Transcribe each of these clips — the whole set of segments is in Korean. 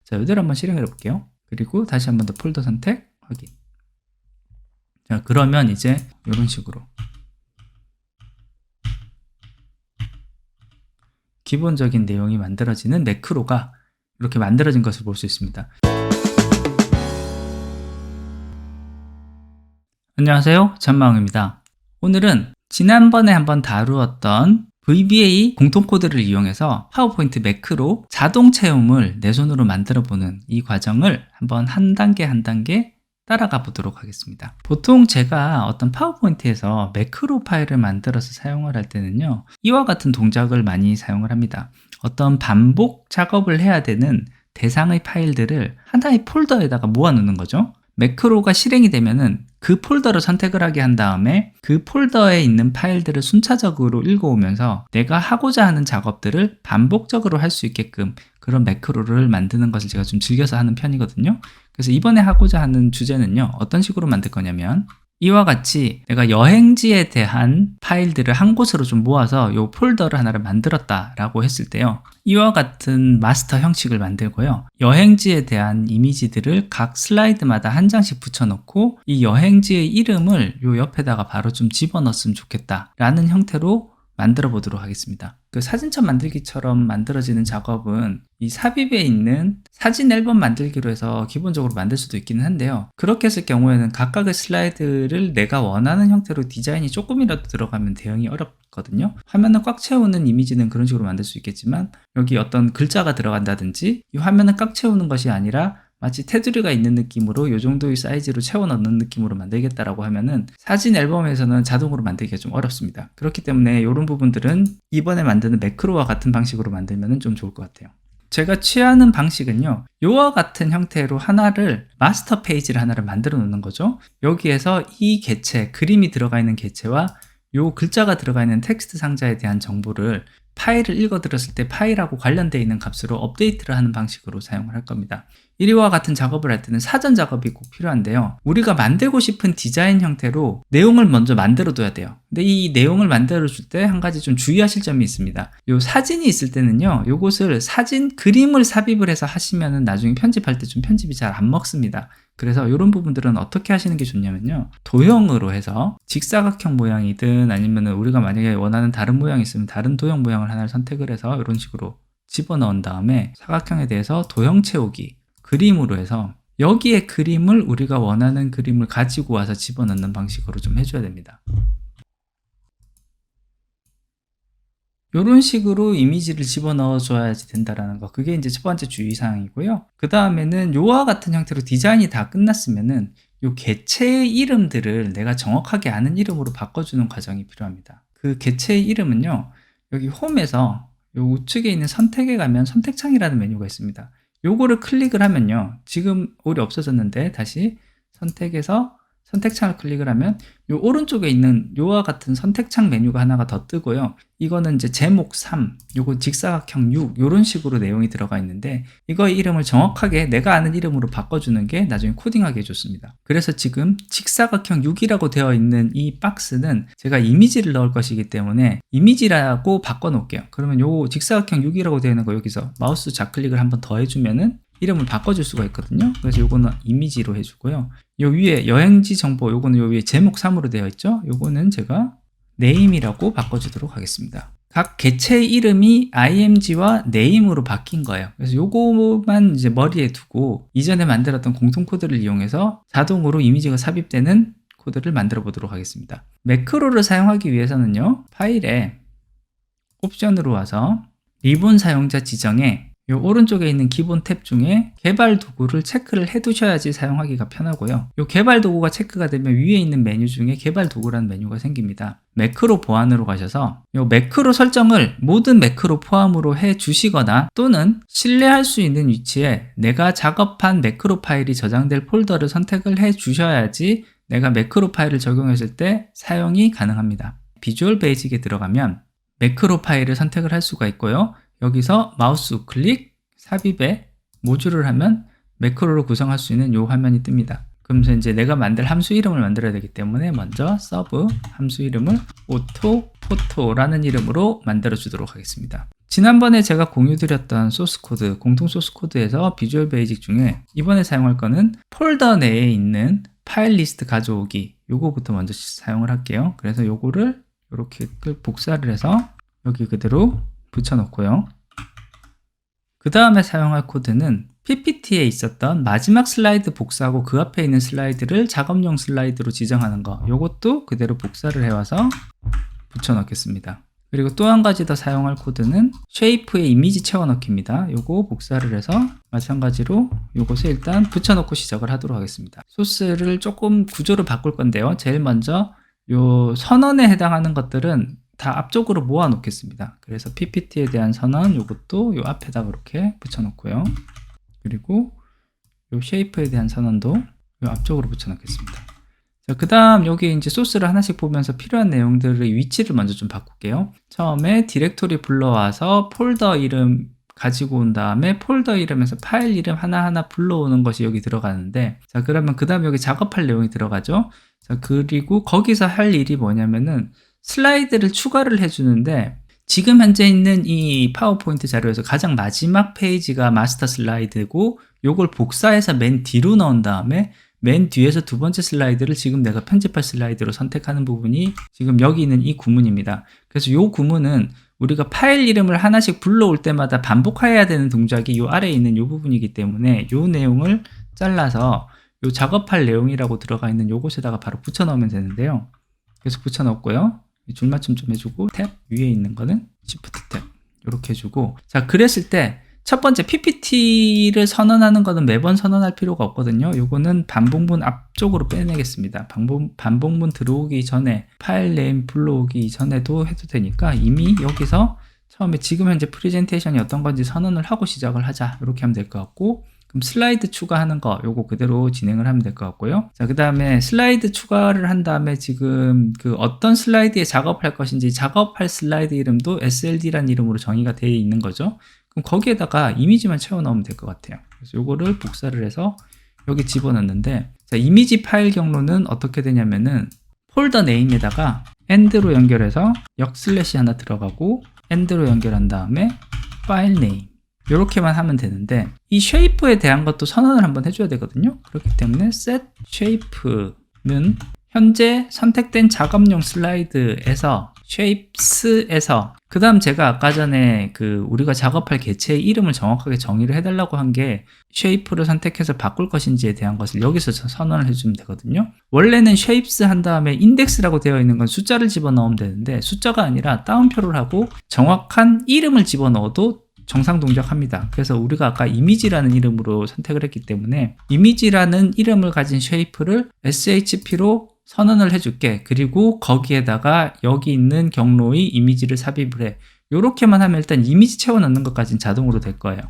자, 이대로 한번 실행해 볼게요. 그리고 다시 한번 더 폴더 선택, 확인. 자, 그러면 이제 이런 식으로 기본적인 내용이 만들어지는 매크로가 이렇게 만들어진 것을 볼 수 있습니다. 안녕하세요, 전마웅입니다. 오늘은 지난번에 한번 다루었던 VBA 공통코드를 이용해서 파워포인트 매크로 자동 채움을 내 손으로 만들어 보는 이 과정을 한번 한 단계 한 단계 따라가 보도록 하겠습니다. 보통 제가 어떤 파워포인트에서 매크로 파일을 만들어서 사용을 할 때는요, 이와 같은 동작을 많이 사용을 합니다. 어떤 반복 작업을 해야 되는 대상의 파일들을 하나의 폴더에다가 모아 놓는 거죠. 매크로가 실행이 되면은 그 폴더를 선택을 하게 한 다음에 그 폴더에 있는 파일들을 순차적으로 읽어오면서 내가 하고자 하는 작업들을 반복적으로 할 수 있게끔 그런 매크로를 만드는 것을 제가 좀 즐겨서 하는 편이거든요. 그래서 이번에 하고자 하는 주제는요, 어떤 식으로 만들 거냐면 이와 같이 내가 여행지에 대한 파일들을 한 곳으로 좀 모아서 이 폴더를 하나를 만들었다 라고 했을 때요, 이와 같은 마스터 형식을 만들고요, 여행지에 대한 이미지들을 각 슬라이드마다 한 장씩 붙여놓고 이 여행지의 이름을 이 옆에다가 바로 좀 집어넣었으면 좋겠다 라는 형태로 만들어 보도록 하겠습니다. 그 사진첩 만들기처럼 만들어지는 작업은 이 삽입에 있는 사진 앨범 만들기로 해서 기본적으로 만들 수도 있기는 한데요, 그렇게 했을 경우에는 각각의 슬라이드를 내가 원하는 형태로 디자인이 조금이라도 들어가면 대응이 어렵거든요. 화면을 꽉 채우는 이미지는 그런 식으로 만들 수 있겠지만 여기 어떤 글자가 들어간다든지 이 화면을 꽉 채우는 것이 아니라 마치 테두리가 있는 느낌으로 이 정도의 사이즈로 채워 넣는 느낌으로 만들겠다라고 하면은 사진 앨범에서는 자동으로 만들기가 좀 어렵습니다. 그렇기 때문에 이런 부분들은 이번에 만드는 매크로와 같은 방식으로 만들면 좀 좋을 것 같아요. 제가 취하는 방식은요, 이와 같은 형태로 하나를 마스터 페이지를 하나를 만들어 놓는 거죠. 여기에서 이 개체, 그림이 들어가 있는 개체와 요 글자가 들어가 있는 텍스트 상자에 대한 정보를 파일을 읽어들었을 때 파일하고 관련되어 있는 값으로 업데이트를 하는 방식으로 사용을 할 겁니다. 이와 같은 작업을 할 때는 사전 작업이 꼭 필요한데요, 우리가 만들고 싶은 디자인 형태로 내용을 먼저 만들어 둬야 돼요. 근데 이 내용을 만들어 줄 때 한 가지 좀 주의하실 점이 있습니다. 요 사진이 있을 때는요, 요것을 사진 그림을 삽입을 해서 하시면은 나중에 편집할 때 좀 편집이 잘 안 먹습니다. 그래서 이런 부분들은 어떻게 하시는 게 좋냐면요, 도형으로 해서 직사각형 모양이든 아니면 우리가 만약에 원하는 다른 모양이 있으면 다른 도형 모양을 하나를 선택을 해서 이런 식으로 집어넣은 다음에 사각형에 대해서 도형 채우기, 그림으로 해서 여기에 그림을 우리가 원하는 그림을 가지고 와서 집어넣는 방식으로 좀 해줘야 됩니다. 이런 식으로 이미지를 집어넣어 줘야지 된다라는 거, 그게 이제 첫 번째 주의사항이고요. 그 다음에는 요와 같은 형태로 디자인이 다 끝났으면은 요 개체의 이름들을 내가 정확하게 아는 이름으로 바꿔주는 과정이 필요합니다. 그 개체의 이름은요, 여기 홈에서 요 우측에 있는 선택에 가면 선택창이라는 메뉴가 있습니다. 요거를 클릭을 하면요, 지금 올이 없어졌는데 다시 선택해서 선택창을 클릭을 하면 요 오른쪽에 있는 요와 같은 선택창 메뉴가 하나가 더 뜨고요, 이거는 이제 제목 3, 요거 직사각형 6, 요런 식으로 내용이 들어가 있는데 이거의 이름을 정확하게 내가 아는 이름으로 바꿔주는 게 나중에 코딩하기 좋습니다. 그래서 지금 직사각형 6이라고 되어 있는 이 박스는 제가 이미지를 넣을 것이기 때문에 이미지라고 바꿔 놓을게요. 그러면 요 직사각형 6이라고 되어 있는 거 여기서 마우스 좌클릭을 한번 더 해주면은 이름을 바꿔줄 수가 있거든요. 그래서 요거는 이미지로 해주고요, 요 위에 여행지 정보, 요거는 요 위에 제목 3으로 되어 있죠. 요거는 제가 네임이라고 바꿔주도록 하겠습니다. 각 개체의 이름이 img와 name으로 바뀐 거예요. 그래서 요거만 이제 머리에 두고 이전에 만들었던 공통 코드를 이용해서 자동으로 이미지가 삽입되는 코드를 만들어 보도록 하겠습니다. 매크로를 사용하기 위해서는요, 파일에 옵션으로 와서 리본 사용자 지정에 이 오른쪽에 있는 기본 탭 중에 개발 도구를 체크를 해 두셔야지 사용하기가 편하고요, 이 개발 도구가 체크가 되면 위에 있는 메뉴 중에 개발 도구라는 메뉴가 생깁니다. 매크로 보안으로 가셔서 이 매크로 설정을 모든 매크로 포함으로 해 주시거나 또는 신뢰할 수 있는 위치에 내가 작업한 매크로 파일이 저장될 폴더를 선택을 해 주셔야지 내가 매크로 파일을 적용했을 때 사용이 가능합니다. 비주얼 베이직에 들어가면 매크로 파일을 선택을 할 수가 있고요, 여기서 마우스 우클릭, 삽입에 모듈을 하면 매크로로 구성할 수 있는 이 화면이 뜹니다. 그러면서 이제 내가 만들 함수 이름을 만들어야 되기 때문에 먼저 서브 함수 이름을 auto photo라는 이름으로 만들어 주도록 하겠습니다. 지난번에 제가 공유드렸던 소스코드, 공통 소스코드에서 비주얼 베이직 중에 이번에 사용할 거는 폴더 내에 있는 파일 리스트 가져오기, 요거부터 먼저 사용을 할게요. 그래서 요거를 이렇게 복사를 해서 여기 그대로 붙여놓고요. 그 다음에 사용할 코드는 PPT에 있었던 마지막 슬라이드 복사하고 그 앞에 있는 슬라이드를 작업용 슬라이드로 지정하는 거, 요것도 그대로 복사를 해와서 붙여넣겠습니다. 그리고 또 한 가지 더 사용할 코드는 쉐이프에 이미지 채워넣기입니다. 요거 복사를 해서 마찬가지로 요것을 일단 붙여넣고 시작을 하도록 하겠습니다. 소스를 조금 구조를 바꿀 건데요. 제일 먼저 요 선언에 해당하는 것들은 다 앞쪽으로 모아 놓겠습니다. 그래서 PPT에 대한 선언, 요것도 요 앞에다 그렇게 붙여놓고요. 그리고 요 쉐이프에 대한 선언도 요 앞쪽으로 붙여놓겠습니다. 자, 그 다음 여기 이제 소스를 하나씩 보면서 필요한 내용들의 위치를 먼저 좀 바꿀게요. 처음에 디렉토리 불러와서 폴더 이름 가지고 온 다음에 폴더 이름에서 파일 이름 하나하나 불러오는 것이 여기 들어가는데, 자, 그러면 그 다음 여기 작업할 내용이 들어가죠. 자, 그리고 거기서 할 일이 뭐냐면은 슬라이드를 추가를 해주는데, 지금 현재 있는 이 파워포인트 자료에서 가장 마지막 페이지가 마스터 슬라이드고, 요걸 복사해서 맨 뒤로 넣은 다음에 맨 뒤에서 두 번째 슬라이드를 지금 내가 편집할 슬라이드로 선택하는 부분이 지금 여기 있는 이 구문입니다. 그래서 이 구문은 우리가 파일 이름을 하나씩 불러올 때마다 반복해야 되는 동작이 이 아래에 있는 이 부분이기 때문에 이 내용을 잘라서 이 작업할 내용이라고 들어가 있는 요곳에다가 바로 붙여 넣으면 되는데요. 그래서 붙여 넣었고요. 줄맞춤 좀 해주고, 탭 위에 있는 거는 Shift 탭 이렇게 해주고, 자, 그랬을 때 첫 번째 PPT를 선언하는 것은 매번 선언할 필요가 없거든요. 요거는 반복문 앞쪽으로 빼내겠습니다. 반복문 들어오기 전에, 파일 네임 불러오기 전에도 해도 되니까 이미 여기서 처음에 지금 현재 프레젠테이션이 어떤 건지 선언을 하고 시작을 하자, 이렇게 하면 될 것 같고, 그럼 슬라이드 추가하는 거 요거 그대로 진행을 하면 될 것 같고요. 자, 그 다음에 슬라이드 추가를 한 다음에 지금 그 어떤 슬라이드에 작업할 것인지 작업할 슬라이드 이름도 SLD라는 이름으로 정의가 되어 있는 거죠. 그럼 거기에다가 이미지만 채워 넣으면 될 것 같아요. 그래서 요거를 복사를 해서 여기 집어넣는데, 자, 이미지 파일 경로는 어떻게 되냐면은 폴더 네임에다가 end로 연결해서 역슬래시 하나 들어가고 end로 연결한 다음에 파일 네임 이렇게만 하면 되는데, 이 쉐이프에 대한 것도 선언을 한번 해줘야 되거든요. 그렇기 때문에 set shape는 현재 선택된 작업용 슬라이드에서 shapes에서, 그 다음 제가 아까 전에 그 우리가 작업할 개체의 이름을 정확하게 정의를 해달라고 한 게 shape를 선택해서 바꿀 것인지에 대한 것을 여기서 선언을 해주면 되거든요. 원래는 shapes 한 다음에 index라고 되어 있는 건 숫자를 집어넣으면 되는데, 숫자가 아니라 따옴표를 하고 정확한 이름을 집어넣어도 정상 동작합니다. 그래서 우리가 아까 이미지라는 이름으로 선택을 했기 때문에 이미지라는 이름을 가진 shape를 shp로 선언을 해줄게. 그리고 거기에다가 여기 있는 경로의 이미지를 삽입을 해. 요렇게만 하면 일단 이미지 채워 넣는 것까지는 자동으로 될 거예요.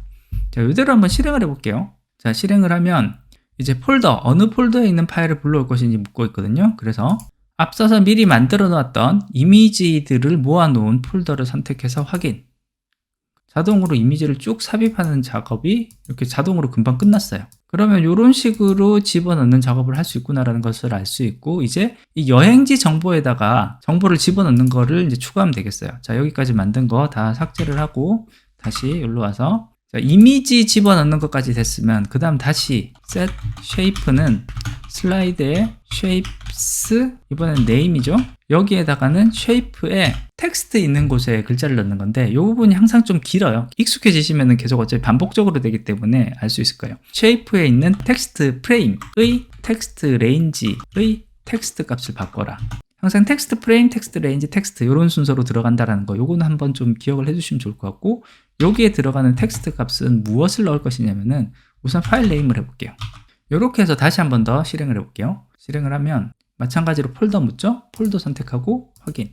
자, 이대로 한번 실행을 해볼게요. 자, 실행을 하면 이제 폴더, 어느 폴더에 있는 파일을 불러올 것인지 묻고 있거든요. 그래서 앞서서 미리 만들어 놨던 이미지들을 모아놓은 폴더를 선택해서 확인. 자동으로 이미지를 쭉 삽입하는 작업이 이렇게 자동으로 금방 끝났어요. 그러면 이런 식으로 집어넣는 작업을 할 수 있구나라는 것을 알 수 있고, 이제 이 여행지 정보에다가 정보를 집어넣는 거를 이제 추가하면 되겠어요. 자, 여기까지 만든 거 다 삭제를 하고 다시 여기로 와서, 자, 이미지 집어넣는 것까지 됐으면 그 다음 다시 set shape는 슬라이드에 shapes, 이번엔 name이죠. 여기에다가는 shape에 텍스트 있는 곳에 글자를 넣는 건데, 이 부분이 항상 좀 길어요. 익숙해지시면 계속 어차피 반복적으로 되기 때문에 알 수 있을 거예요. shape에 있는 텍스트 프레임의 텍스트 레인지의 텍스트 값을 바꿔라. 항상 텍스트 프레임, 텍스트 레인지, 텍스트 이런 순서로 들어간다라는 거, 요거는 한번 좀 기억을 해주시면 좋을 것 같고, 여기에 들어가는 텍스트 값은 무엇을 넣을 것이냐면은 우선 파일 네임을 해볼게요. 이렇게 해서 다시 한 번 더 실행을 해볼게요. 실행을 하면 마찬가지로 폴더 묻죠? 폴더 선택하고 확인.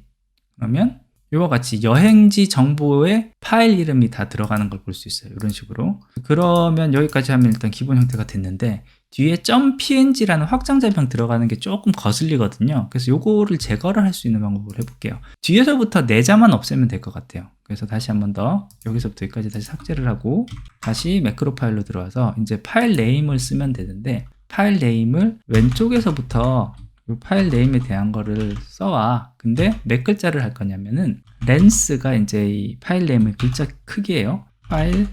그러면 이와 같이 여행지 정보에 파일 이름이 다 들어가는 걸 볼 수 있어요. 이런 식으로. 그러면 여기까지 하면 일단 기본 형태가 됐는데, 뒤에 .png라는 확장자명 들어가는 게 조금 거슬리거든요. 그래서 요거를 제거를 할 수 있는 방법을 해볼게요. 뒤에서부터 내자만 없애면 될 것 같아요. 그래서 다시 한 번 더 여기서부터 여기까지 다시 삭제를 하고 다시 매크로 파일로 들어와서 이제 파일 네임을 쓰면 되는데, 파일 네임을 왼쪽에서부터 이 파일 네임에 대한 거를 써와. 근데 몇 글자를 할 거냐면은 렌스가 이제 이 파일 네임의 글자 크기예요. 파일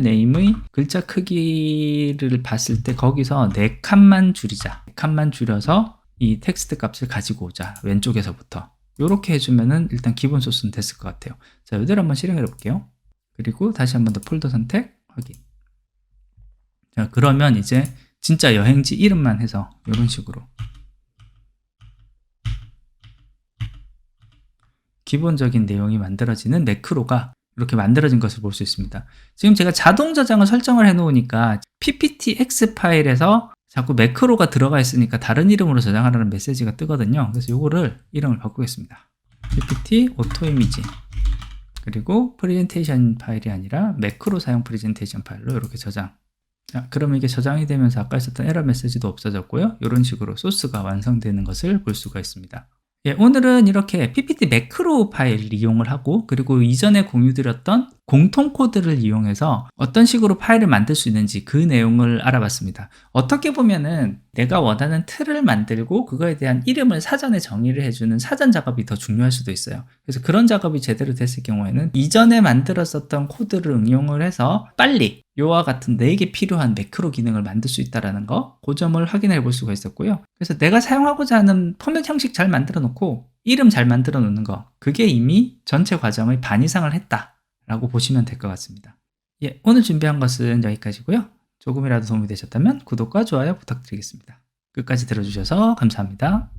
네임의 글자 크기를 봤을 때 거기서 4칸만 줄이자. 4칸만 줄여서 이 텍스트 값을 가지고 오자. 왼쪽에서부터. 이렇게 해주면은 일단 기본 소스는 됐을 것 같아요. 자, 이대로 한번 실행해 볼게요. 그리고 다시 한번 더 폴더 선택, 확인. 자, 그러면 이제 진짜 여행지 이름만 해서 이런 식으로 기본적인 내용이 만들어지는 매크로가 이렇게 만들어진 것을 볼 수 있습니다. 지금 제가 자동 저장을 설정을 해 놓으니까 pptx 파일에서 자꾸 매크로가 들어가 있으니까 다른 이름으로 저장하라는 메시지가 뜨거든요. 그래서 이거를 이름을 바꾸겠습니다. ppt auto image 그리고 프레젠테이션 파일이 아니라 매크로 사용 프레젠테이션 파일로 이렇게 저장. 자, 그러면 이게 저장이 되면서 아까 있었던 에러 메시지도 없어졌고요. 이런 식으로 소스가 완성되는 것을 볼 수가 있습니다. 예, 오늘은 이렇게 PPT 매크로 파일을 이용을 하고 그리고 이전에 공유드렸던 공통 코드를 이용해서 어떤 식으로 파일을 만들 수 있는지 그 내용을 알아봤습니다. 어떻게 보면은 내가 원하는 틀을 만들고 그거에 대한 이름을 사전에 정의를 해주는 사전 작업이 더 중요할 수도 있어요. 그래서 그런 작업이 제대로 됐을 경우에는 이전에 만들었었던 코드를 응용을 해서 빨리 이와 같은 내게 필요한 매크로 기능을 만들 수 있다는 거, 그 점을 확인해 볼 수가 있었고요. 그래서 내가 사용하고자 하는 포맷 형식 잘 만들어 놓고 이름 잘 만들어 놓는 거, 그게 이미 전체 과정의 반 이상을 했다 라고 보시면 될 것 같습니다. 예, 오늘 준비한 것은 여기까지고요. 조금이라도 도움이 되셨다면 구독과 좋아요 부탁드리겠습니다. 끝까지 들어주셔서 감사합니다.